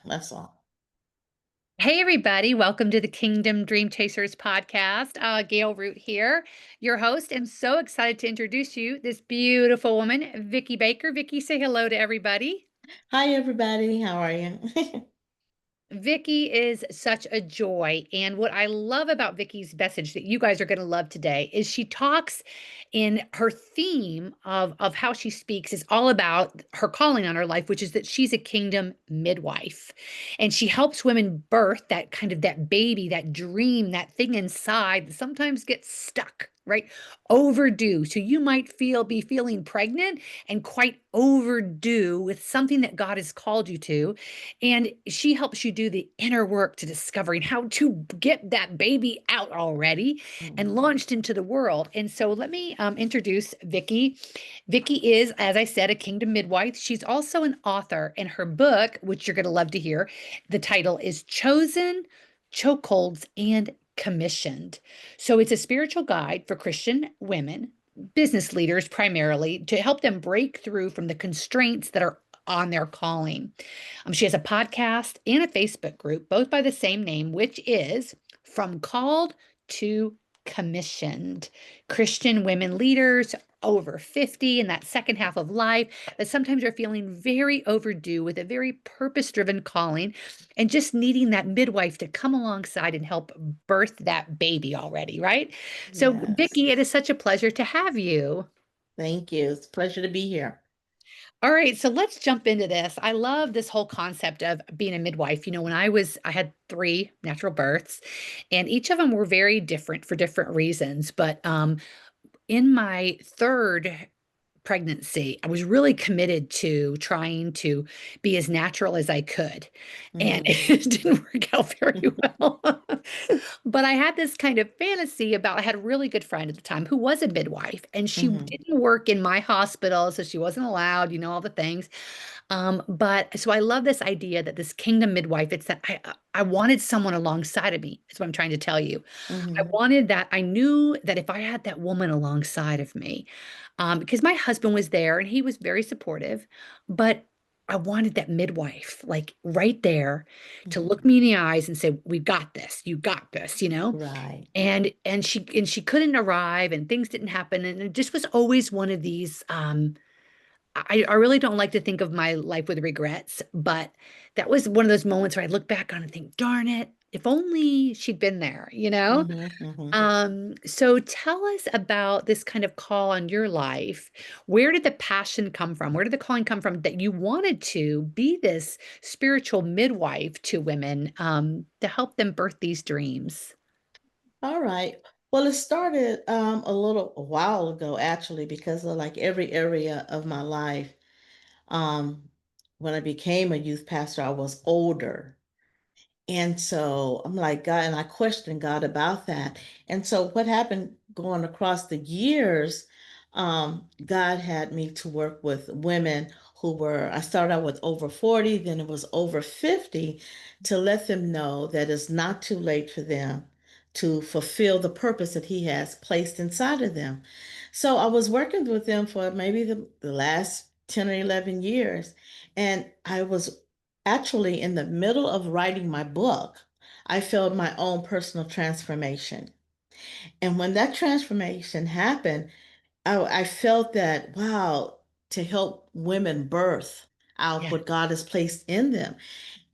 That's all. Hey, everybody. Welcome to the Kingdom Dreamchasers podcast. Gail Root here, your host. I'm so excited to introduce you this beautiful woman, Vicki Baker. Vicki, say hello to everybody. Hi, everybody. How are you? Vicki is such a joy. And what I love about Vicki's message that you guys are going to love today is she talks in her theme of how she speaks is all about her calling on her life, which is that she's a kingdom midwife. And she helps women birth that kind of that baby, that dream, that thing inside that sometimes gets stuck, right? Overdue. So you might be feeling pregnant and quite overdue with something that God has called you to. And she helps you do the inner work to discovering how to get that baby out already and Mhm. launched into the world. And so let me introduce Vicki. Vicki is, as I said, a kingdom midwife. She's also an author, and her book, which you're going to love to hear, the title is Chosen, Chokeholds, and Commissioned. So it's a spiritual guide for Christian women, business leaders primarily, to help them break through from the constraints that are on their calling. She has a podcast and a Facebook group, both by the same name, which is From Called to Commissioned. Christian women leaders over 50 in that second half of life that sometimes are feeling very overdue with a very purpose driven calling and just needing that midwife to come alongside and help birth that baby already, right? So, Yes. Vicki, it is such a pleasure to have you. Thank you. It's a pleasure to be here. All right, so let's jump into this. I love this whole concept of being a midwife. When I had three natural births, and each of them were very different for different reasons. But in my third pregnancy, I was really committed to trying to be as natural as I could. And Hmm. it didn't work out very well. But I had this kind of fantasy about I had a really good friend at the time who was a midwife, and she Hmm. didn't work in my hospital, so she wasn't allowed, all the things. But so I love this idea that this kingdom midwife, it's that I wanted someone alongside of me, is what I'm trying to tell you. I Hmm. wanted that. I knew that if I had that woman alongside of me, because my husband was there and he was very supportive, but I wanted that midwife, like right there, to Hmm. look me in the eyes and say, "We got this. You got this." Right. And she couldn't arrive, and things didn't happen, and it just was always one of these. I really don't like to think of my life with regrets, but that was one of those moments where I look back on and think, darn it, if only she'd been there. Hmm. Hmm. So tell us about this kind of call on your life. Where did the passion come from? Where did the calling come from that you wanted to be this spiritual midwife to women to help them birth these dreams? All right. Well, it started a while ago, actually, because of like every area of my life. Um, when I became a youth pastor, I was older. And so I'm like, God, and I questioned God about that. And so what happened going across the years, God had me to work with women I started out with over 40, then it was over 50, to let them know that it's not too late for them to fulfill the purpose that He has placed inside of them. So I was working with them for maybe the last 10 or 11 years. And I was actually in the middle of writing my book. I felt my own personal transformation. And when that transformation happened, I felt that, wow, to help women birth out Yeah. what God has placed in them.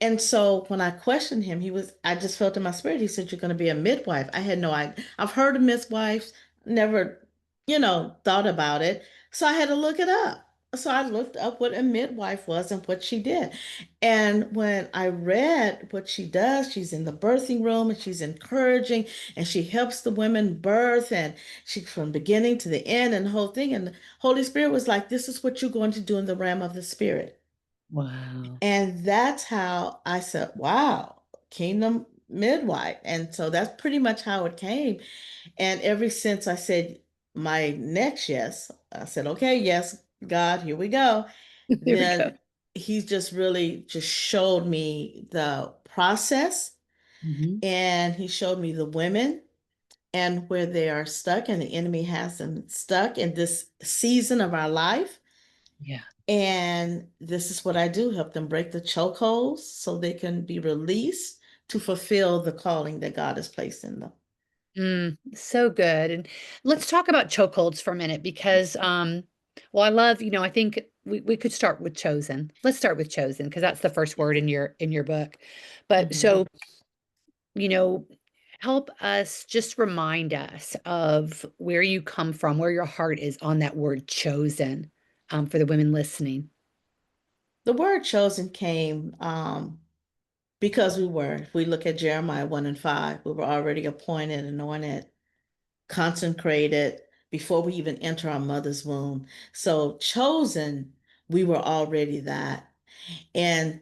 And so when I questioned him, I just felt in my spirit, he said, "You're going to be a midwife." I had no idea. I've heard of midwives, never, thought about it. So I had to look it up. So I looked up what a midwife was and what she did. And when I read what she does, she's in the birthing room and she's encouraging and she helps the women birth and she from beginning to the end and the whole thing. And the Holy Spirit was like, "This is what you're going to do in the realm of the spirit." Wow. And that's how I said, wow, Kingdom Midwife. And so that's pretty much how it came. And ever since I said my next yes, I said, okay, yes, God, here we go. There we go. Then He's just really just showed me the process Mhm. and He showed me the women and where they are stuck and the enemy has them stuck in this season of our life. Yeah. And this is what I do, help them break the chokeholds so they can be released to fulfill the calling that God has placed in them. So good. And let's talk about chokeholds for a minute because, well, I love, I think we could start with chosen. Let's start with chosen because that's the first word in your book. But Mhm. so, you know, help us just remind us of where you come from, where your heart is on that word chosen, for the women listening. The word chosen came because if we look at Jeremiah 1 and 5, we were already appointed, anointed, consecrated before we even enter our mother's womb. So chosen, we were already that. And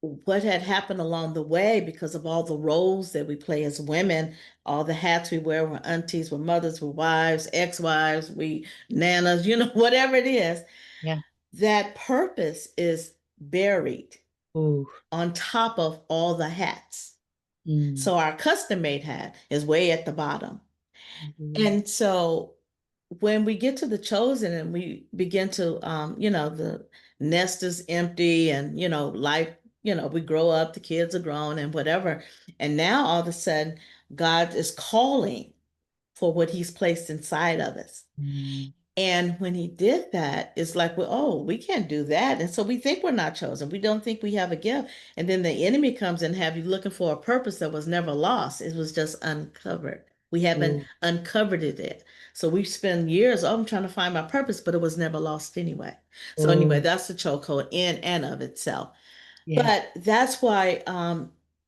what had happened along the way because of all the roles that we play as women, all the hats we wear, we're aunties, we're mothers, we're wives, ex-wives, we nanas, whatever it is, Yeah. that purpose is buried Ooh. on top of all the hats. Mm. So our custom made hat is way at the bottom. Mhm. And so when we get to the chosen and we begin to, the nest is empty and, life, we grow up, the kids are grown and whatever. And now all of a sudden, God is calling for what he's placed inside of us. Mm. And when he did that, it's like, well, oh, we can't do that. And so we think we're not chosen. We don't think we have a gift. And then the enemy comes and have you looking for a purpose that was never lost. It was just uncovered. We haven't Ooh. uncovered it yet. So we spend years, oh, I'm trying to find my purpose, but it was never lost anyway. So anyway, Ooh. that's the chokehold in and of itself. Yeah. But that's why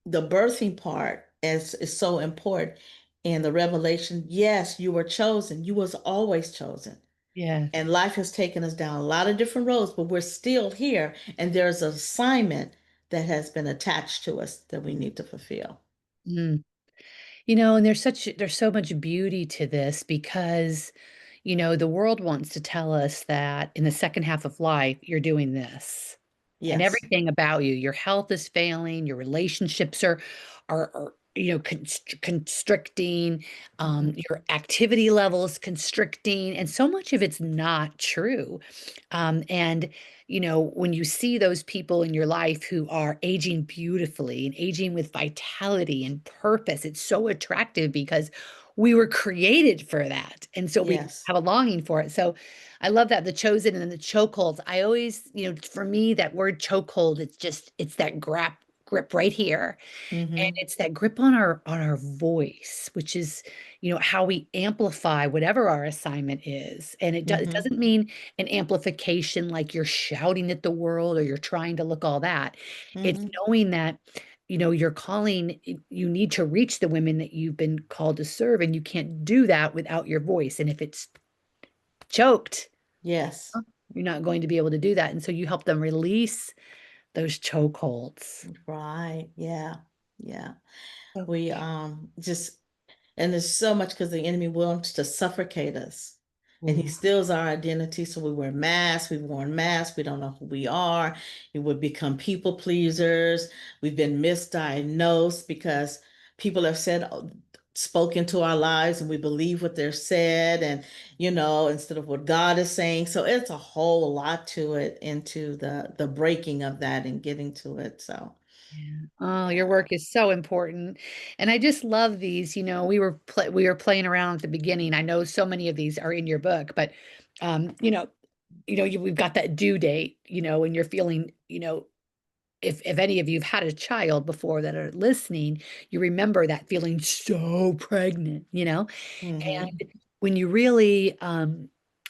the birthing part is so important. And the revelation, yes, you were chosen. You was always chosen. Yes. And life has taken us down a lot of different roads, but we're still here. And there's an assignment that has been attached to us that we need to fulfill. Mm. And there's so much beauty to this because, the world wants to tell us that in the second half of life, you're doing this. And Yes. everything about you, your health is failing, your relationships are constricting, Hmm. your activity levels constricting, and so much of it's not true. And when you see those people in your life who are aging beautifully and aging with vitality and purpose, it's so attractive because we were created for that. And so we Yes. have a longing for it. So I love that, the chosen and then the chokeholds. I always, for me, that word chokehold, it's that grip right here. And Hmm. it's that grip on our voice, which is, how we amplify whatever our assignment is. And it Hmm. doesn't mean an amplification like you're shouting at the world or you're trying to look all that. It's Hmm. knowing that, you're calling, you need to reach the women that you've been called to serve, and you can't do that without your voice. And if it's choked, Yes. you're not going to be able to do that. And so you help them release those chokeholds. Right. Yeah. Yeah. Oh, We just And there's so much because the enemy wants to suffocate us. And he ooh, steals our identity. So we wear masks, we've worn masks, we don't know who we are. We would become people pleasers. We've been misdiagnosed because people have spoken to our lives and we believe what they're said and, instead of what God is saying. So it's a whole lot to it into the breaking of that and getting to it. So, yeah. Oh, your yeah. work is so important. And I just love these. We were playing around at the beginning. I know so many of these are in your book, but um, you know, we've got that due date, and you're feeling, if any of you've had a child before that are listening, you remember that feeling so pregnant, Hmm. And when you really,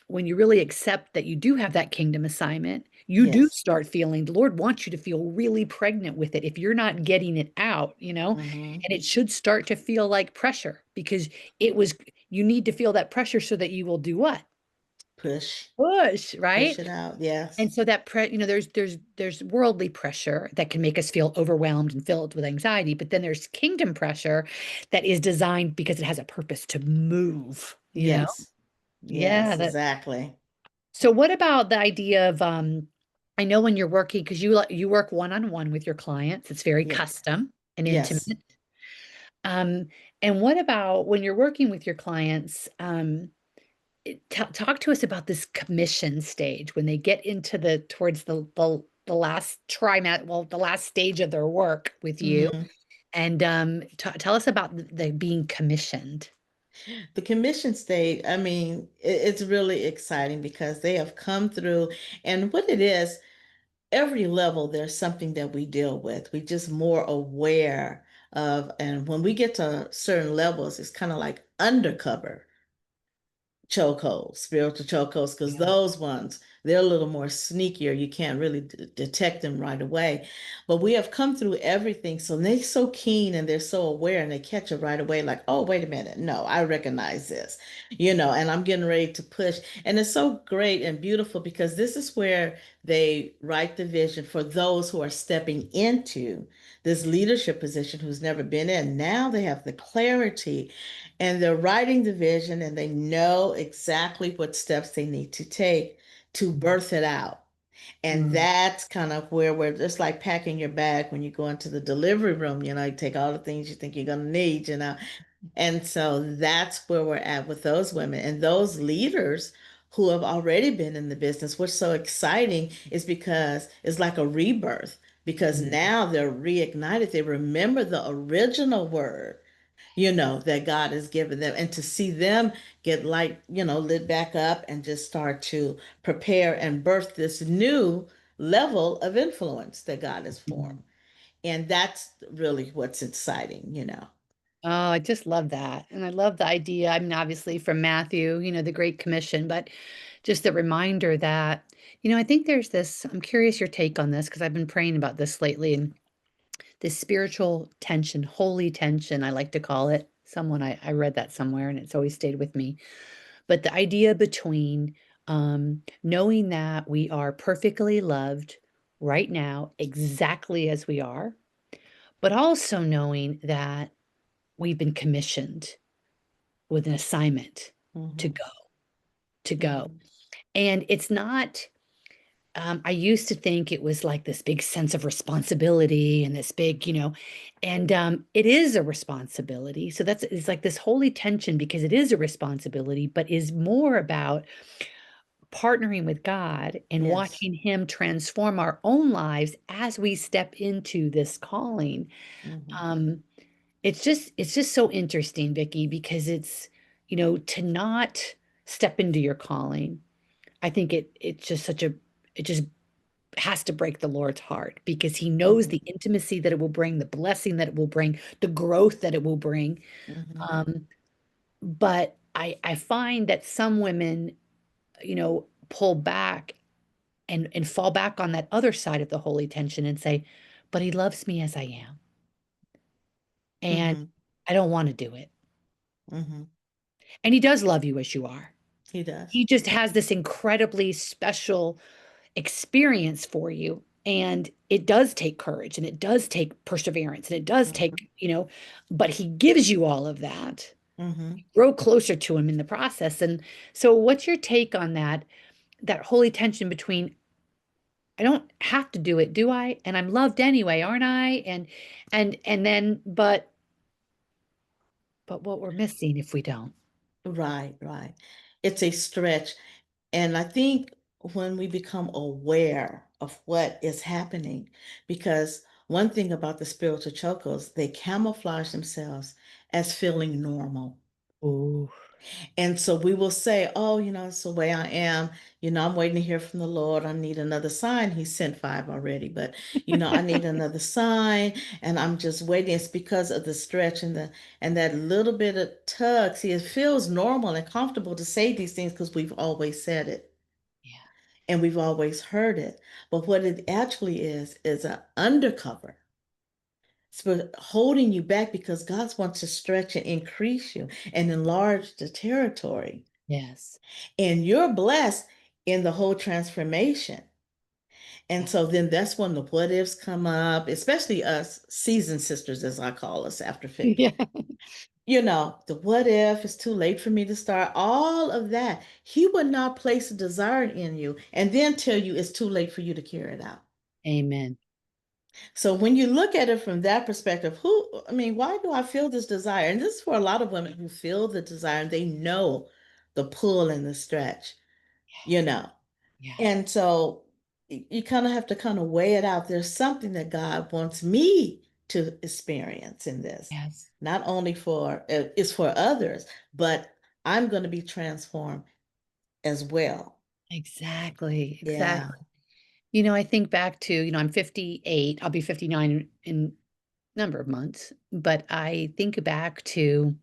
when you really accept that you do have that kingdom assignment, you do Yes. start feeling the Lord wants you to feel really pregnant with it if you're not getting it out, Hmm. and it should start to feel like pressure because you need to feel that pressure so that you will do what? Push. Push, Push right? it out. Yes. And so that there's worldly pressure that can make us feel overwhelmed and filled with anxiety, but then there's kingdom pressure that is designed because it has a purpose to move. Yes. Yeah, Yes, that exactly. so what about the idea of I know when you're working because you work one-on-one with your clients, it's very Yeah. custom and intimate. Yes. Um, and what about when you're working with your clients, talk to us about this commission stage when they get into the towards the last trimester, well, the last stage of their work with you, Mhm. and tell us about the being commissioned. The commission state, I mean, it's really exciting because they have come through, and what it is, every level there's something that we deal with. We just more aware of, and when we get to certain levels, it's kind of like undercover chokeholds, spiritual chokeholds, because Yeah. those ones, they're a little more sneakier. You can't really detect them right away. But we have come through everything. So they're so keen and they're so aware and they catch it right away, like, oh, wait a minute. No, I recognize this, and I'm getting ready to push. And it's so great and beautiful because this is where they write the vision for those who are stepping into this leadership position who's never been in. Now they have the clarity and they're writing the vision and they know exactly what steps they need to take to birth it out. And Mm. that's kind of where we're just like packing your bag when you go into the delivery room, you take all the things you think you're going to need. And so that's where we're at with those women and those leaders who have already been in the business. What's so exciting is because it's like a rebirth, because Mm. now they're reignited. They remember the original word that God has given them, and to see them get lit back up and just start to prepare and birth this new level of influence that God has Mm. formed. And that's really what's exciting. Oh, I just love that. And I love the idea. I mean, obviously from Matthew, the Great Commission, but just the reminder that, I think there's this, I'm curious your take on this because I've been praying about this lately, and this spiritual tension, holy tension, I like to call it. I read that somewhere and it's always stayed with me. But the idea between knowing that we are perfectly loved right now, exactly as we are, but also knowing that we've been commissioned with an assignment to Hmm. go, to go. Hmm. And it's not, I used to think it was like this big sense of responsibility and this big, and it is a responsibility. So it's like this holy tension because it is a responsibility, but is more about partnering with God and Yes. watching Him transform our own lives as we step into this calling. Hmm. Um, it's just so interesting, Vicki, because to not step into your calling. I think it's just it just has to break the Lord's heart because He knows Hmm. the intimacy that it will bring, the blessing that it will bring, the growth that it will bring. Hmm. Um, but I find that some women, pull back and fall back on that other side of the holy tension and say, "But He loves me as I am, and Hmm. I don't want to do it." Hmm. And He does love you as you are. He does. He just has this incredibly special experience for you. And it does take courage and it does take perseverance and it does Hmm. take, but he gives you all of that. Hmm. Grow closer to him in the process. And so what's your take on that holy tension between I don't have to do it, do I? And I'm loved anyway, aren't I? And then but what we're missing if we don't. Right, right. It's a stretch. And I think when we become aware of what is happening, because one thing about the spiritual chocos, they camouflage themselves as feeling normal. Oh, And so we will say, oh, it's the way I am. I'm waiting to hear from the Lord. I need another sign. He sent five already, but I need another sign. And I'm just waiting. It's because of the stretch and that little bit of tug. See, it feels normal and comfortable to say these things because we've always said it yeah. and we've always heard it. But what it actually is an undercover. It's holding you back because God wants to stretch and increase you and enlarge the territory. Yes. And you're blessed in the whole transformation. And Yeah. so then that's when the what ifs come up, especially us seasoned sisters, as I call us after 50. Yeah. The what if it's too late for me to start, all of that. He would not place a desire in you and then tell you it's too late for you to carry it out. Amen. So when you look at it from that perspective, I mean, why do I feel this desire? And this is for a lot of women who feel the desire and they know the pull and the stretch, you Yes. know. Yes. And so you kind of have to kind of weigh it out. There's something that God wants me to experience in this, Yes. not only for it's for others, but I'm going to be transformed as well. Exactly. Yeah. Exactly. I think back to, I'm 58. I'll be 59 in a number of months, but I think back to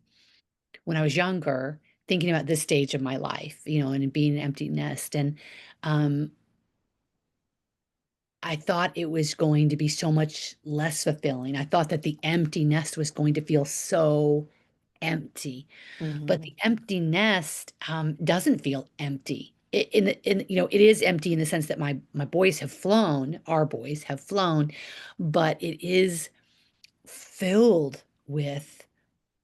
when I was younger, thinking about this stage of my life, and being an empty nest. And um, I thought it was going to be so much less fulfilling. I thought that the empty nest was going to feel so empty, but Hmm. the empty nest doesn't feel empty. It is empty in the sense that my boys have flown, our boys have flown, but it is filled with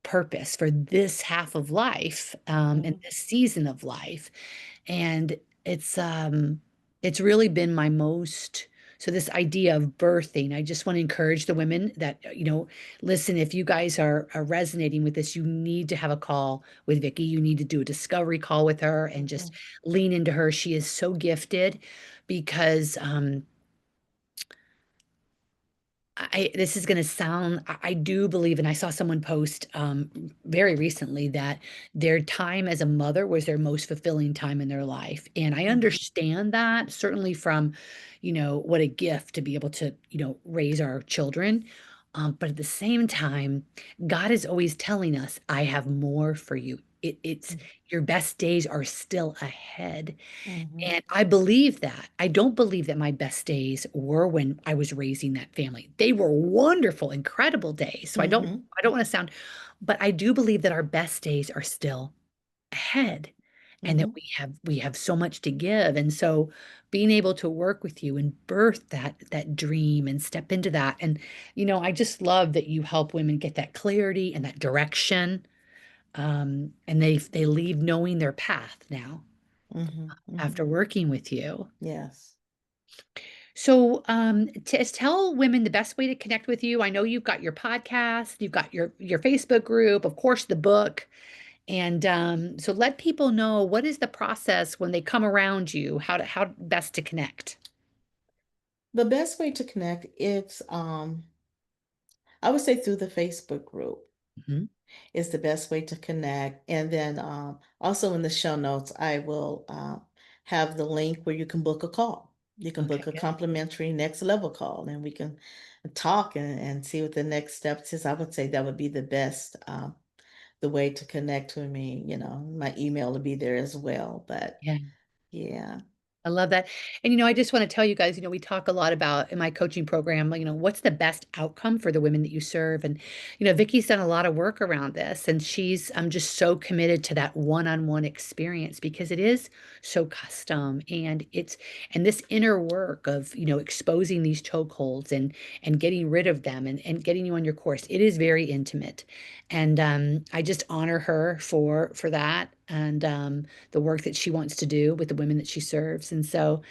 purpose for this half of life, and Hmm. this season of life. And it's it's really been my most so this idea of birthing, I just want to encourage the women that, listen, if you guys are resonating with this, you need to have a call with Vicki. You need to do a discovery call with her and just Hmm. lean into her. She is so gifted because this is going to sound, I do believe, and I saw someone post very recently that their time as a mother was their most fulfilling time in their life. And I Hmm. understand that certainly from, what a gift to be able to, raise our children. But at the same time, God is always telling us, I have more for you. It's your best days are still ahead. Hmm. And I believe that. I don't believe that my best days were when I was raising that family. They were wonderful, incredible days. So I don't Hmm. I don't want to sound, but I do believe that our best days are still ahead and that Hmm. we have so much to give. And so being able to work with you and birth that dream and step into that. And I just love that you help women get that clarity and that direction. And they leave knowing their path now Hmm. Hmm. after working with you. Yes. So, tell women the best way to connect with you. I know you've got your podcast, you've got your Facebook group, of course, the book, and so let people know what is the process when they come around you, how best to connect. The best way to connect, it's I would say through the Facebook group Mhm. is the best way to connect. And then also in the show notes, I will have the link where you can book a call. You can Okay, book a good. complimentary next level call and we can talk and see what the next steps is. I would say that would be the best, the way to connect with me. My email will be there as well. But Yeah. yeah. I love that. And, I just want to tell you guys, we talk a lot about in my coaching program, like, what's the best outcome for the women that you serve? And, Vicky's done a lot of work around this and she's I'm just so committed to that one-on-one experience because it is so custom and this inner work of, exposing these chokeholds and getting rid of them and getting you on your course. It is very intimate. And I just honor her for that. And the work that she wants to do with the women that she serves. And so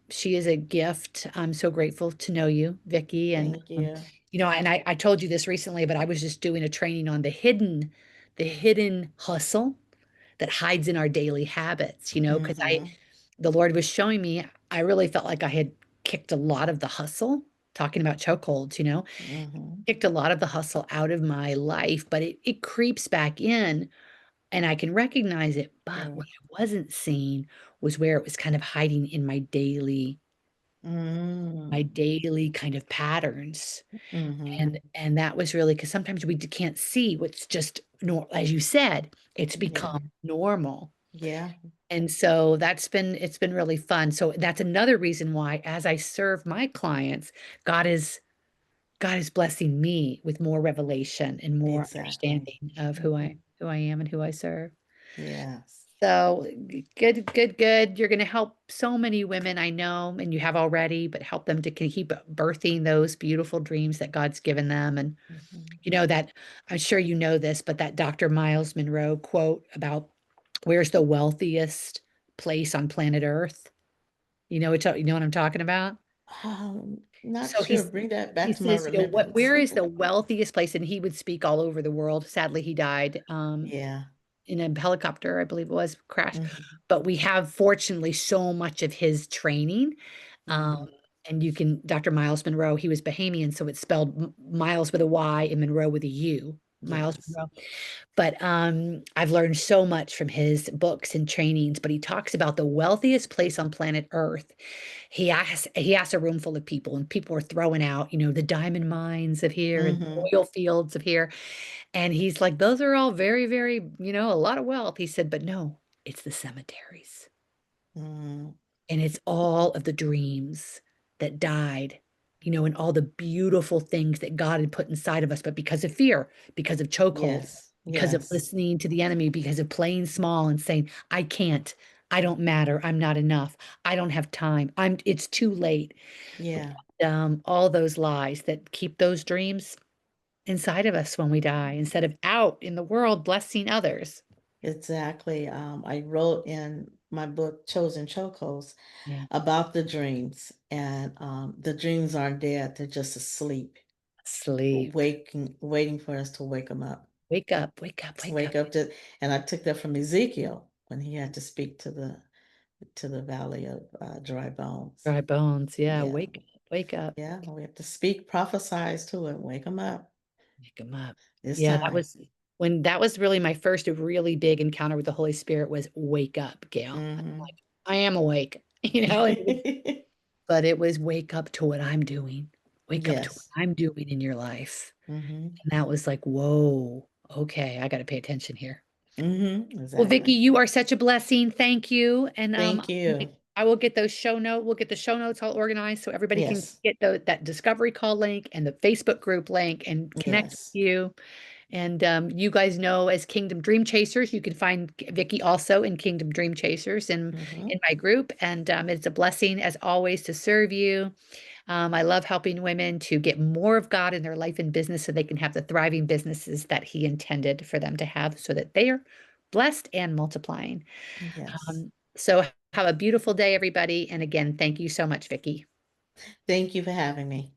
she is a gift. I'm so grateful to know you, Vicki. And, Thank you. and I told you this recently, but I was just doing a training on the hidden hustle that hides in our daily habits, because Mm-hmm. the Lord was showing me, I really felt like I had kicked a lot of the hustle, talking about chokeholds, Mm-hmm. kicked a lot of the hustle out of my life, but it creeps back in and I can recognize it, but what Yes. I wasn't seeing was where it was kind of hiding in my Mm-hmm. daily kind of patterns. Mm-hmm. And that was really because sometimes we can't see what's just as you said, it's Yeah. become normal. Yeah. And so it's been really fun. So that's another reason why as I serve my clients, God is God is blessing me with more revelation and more Exactly. understanding of who Hmm. I am and who I serve. Yes. So good, good, good. You're going to help so many women I know, and you have already, but help them to keep birthing those beautiful dreams that God's given them. And Hmm. that I'm sure you know this, but that Dr. Miles Monroe quote about where's the wealthiest place on planet Earth? You know what I'm talking about? Not So sure. Bring that he back to my says, remembrance. where is the wealthiest place? And he would speak all over the world. Sadly, he died. Yeah. in a helicopter, I believe it was, crash. Mhm. But we have fortunately so much of his training. Um, Mhm. and you can, Dr. Miles Monroe, he was Bahamian, so it's spelled Miles with a Y and Monroe with a U. Miles Yes. Monroe. But I've learned so much from his books and trainings. But he talks about the wealthiest place on planet Earth. He asked a room full of people, and people were throwing out, the diamond mines of here and Mhm. oil fields of here. And he's like, those are all very, very, a lot of wealth. He said, but no, it's the cemeteries. Mhm. And it's all of the dreams that died, and all the beautiful things that God had put inside of us. But because of fear, because of chokeholds, Yes. because of Yes. listening to the enemy, because of playing small and saying, I can't, I don't matter, I'm not enough, I don't have time, it's too late. Yeah. All those lies that keep those dreams inside of us when we die, instead of out in the world blessing others. Exactly. I wrote in my book, Chosen Chokeholds, Yeah. about the dreams, and the dreams aren't dead; they're just asleep, Sleep. waiting for us to wake them up. Wake up, wake up, wake Wake up. up to, and I took that from Ezekiel when he had to speak to the valley of dry bones. Dry bones. Yeah. Yeah, Wake up, wake up. yeah, we have to speak, prophesize to it, wake them up. Wake them up. It's Yeah, time. that was really my first really big encounter with the Holy Spirit was wake up, Gail. I'm Hmm. like, I am awake, but it was wake up to what I'm doing. Wake up to what Yes. I'm doing in your life. Hmm. And that was like, whoa, okay, I got to pay attention here. Well, Vicki, Exactly. you are such a blessing. Thank you. And Thank you. I will get those we'll get the show notes all organized so everybody can Yes. get that discovery call link and the Facebook group link and connect with Yes. you. And you guys know as Kingdom Dream Chasers, you can find Vicki also in Kingdom Dream Chasers in Hmm. my group. And it's a blessing as always to serve you. I love helping women to get more of God in their life and business so they can have the thriving businesses that He intended for them to have so that they are blessed and multiplying. Yes. So have a beautiful day, everybody. And again, thank you so much, Vicki. Thank you for having me.